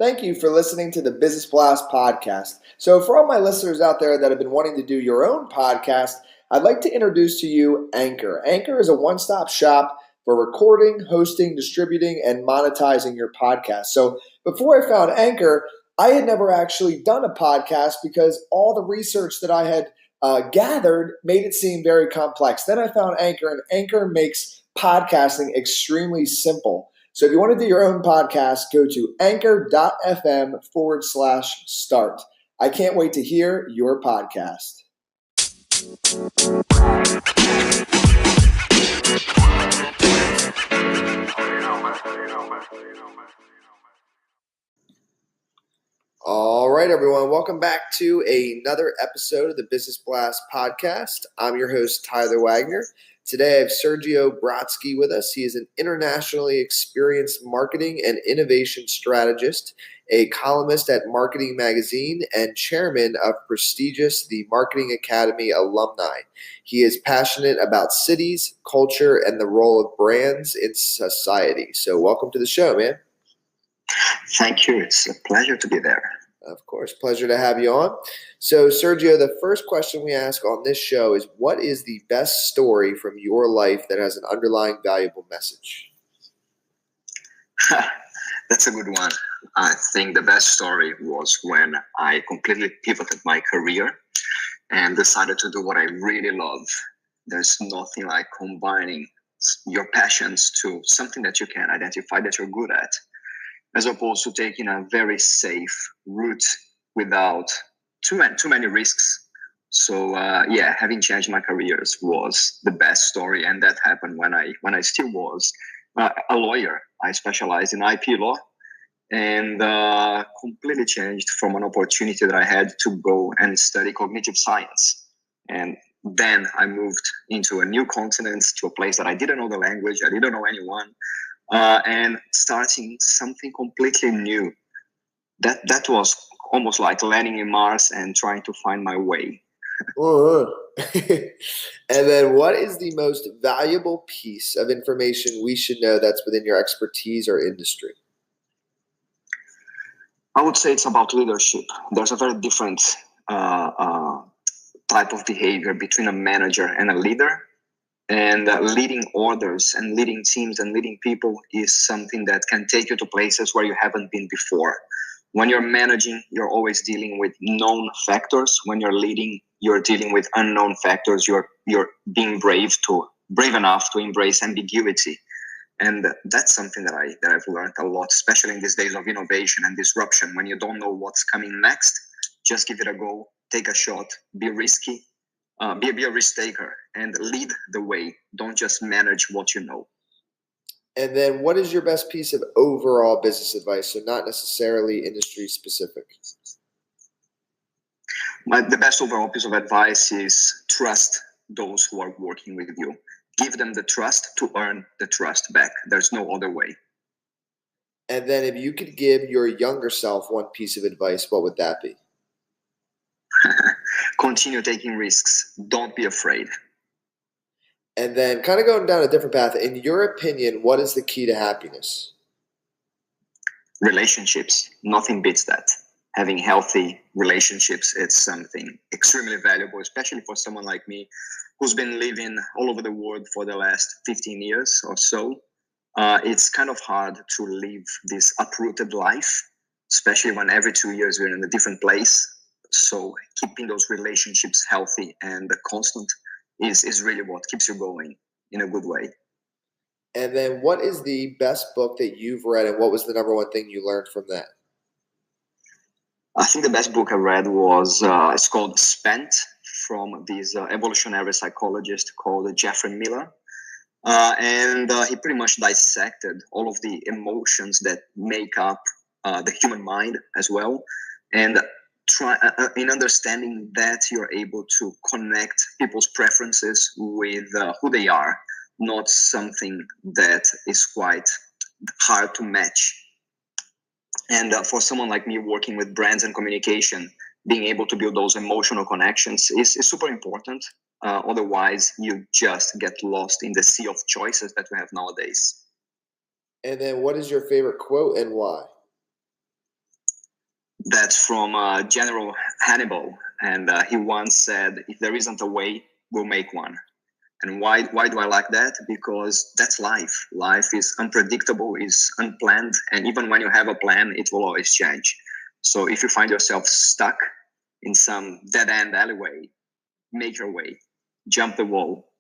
Thank you for listening to the Business Blast podcast. So, for all my listeners out there that have been wanting to do your own podcast, I'd like to introduce to you Anchor. Anchor is a one-stop shop for recording, hosting, distributing, and monetizing your podcast. So, before I found Anchor, I had never actually done a podcast because all the research that I had gathered made it seem very complex. Then I found Anchor, and Anchor makes podcasting extremely simple. So if you want to do your own podcast, go to anchor.fm/start. I can't wait to hear your podcast. All right, everyone. Welcome back to another episode of the Business Blast podcast. I'm your host, Tyler Wagner. Today, I have Sérgio Brodsky with us. He is an internationally experienced marketing and innovation strategist, a columnist at Marketing Magazine, and chairman of Strategist, the Marketing Academy alumni. He is passionate about cities, culture, and the role of brands in society. So welcome to the show, man. Thank you. It's a pleasure to be there. Of course. Pleasure to have you on. So, Sérgio, the first question we ask on this show is, what is the best story from your life that has an underlying valuable message? That's a good one. I think the best story was when I completely pivoted my career and decided to do what I really love. There's nothing like combining your passions to something that you can identify that you're good at, as opposed to taking a very safe route without too many risks. So having changed my careers was the best story, and that happened when I still was a lawyer. I specialized in IP law, and completely changed from an opportunity that I had to go and study cognitive science. And then I moved into a new continent, to a place that I didn't know the language, I didn't know anyone. And starting something completely new. That was almost like landing in Mars and trying to find my way. And then what is the most valuable piece of information we should know that's within your expertise or industry? I would say it's about leadership. There's a very different type of behavior between a manager and a leader. And leading orders and leading teams and leading people is something that can take you to places where you haven't been before. When you're managing, you're always dealing with known factors. When you're leading, you're dealing with unknown factors. You're being brave enough to embrace ambiguity. And that's something that I've learned a lot, especially in these days of innovation and disruption. When you don't know what's coming next, just give it a go, take a shot, be risky. Be a risk taker and lead the way. Don't just manage what you know. And then what is your best piece of overall business advice? So not necessarily industry specific. The best overall piece of advice is trust those who are working with you. Give them the trust to earn the trust back. There's no other way. And then if you could give your younger self one piece of advice, what would that be? Continue taking risks. Don't be afraid. And then kind of going down a different path, in your opinion, what is the key to happiness? Relationships. Nothing beats that. Having healthy relationships, it's something extremely valuable, especially for someone like me who's been living all over the world for the last 15 years or so. It's kind of hard to live this uprooted life, especially when every 2 years we're in a different place. So keeping those relationships healthy and constant is really what keeps you going in a good way. And then what is the best book that you've read, and what was the number one thing you learned from that? I think the best book I read was, it's called Spent, from this evolutionary psychologist called Jeffrey Miller. And he pretty much dissected all of the emotions that make up the human mind as well. And in understanding that, you're able to connect people's preferences with who they are, not something that is quite hard to match. And for someone like me working with brands and communication, being able to build those emotional connections is super important. Otherwise, you just get lost in the sea of choices that we have nowadays. And then what is your favorite quote and why? That's from General Hannibal, and he once said, "If there isn't a way, we'll make one." And why do I like that? Because that's life. Life is unpredictable, is unplanned, and even when you have a plan, it will always change. So if you find yourself stuck in some dead end alleyway, make your way, jump the wall,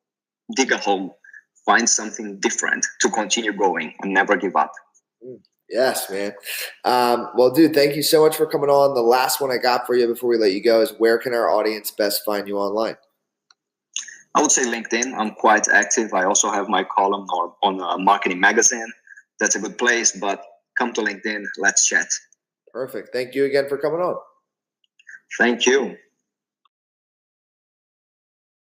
dig a hole, find something different to continue going and never give up. Yes, man. Well, dude, thank you so much for coming on. The last one I got for you before we let you go is, where can our audience best find you online? I would say LinkedIn. I'm quite active. I also have my column on a marketing magazine. That's a good place, but come to LinkedIn. Let's chat. Perfect. Thank you again for coming on. Thank you.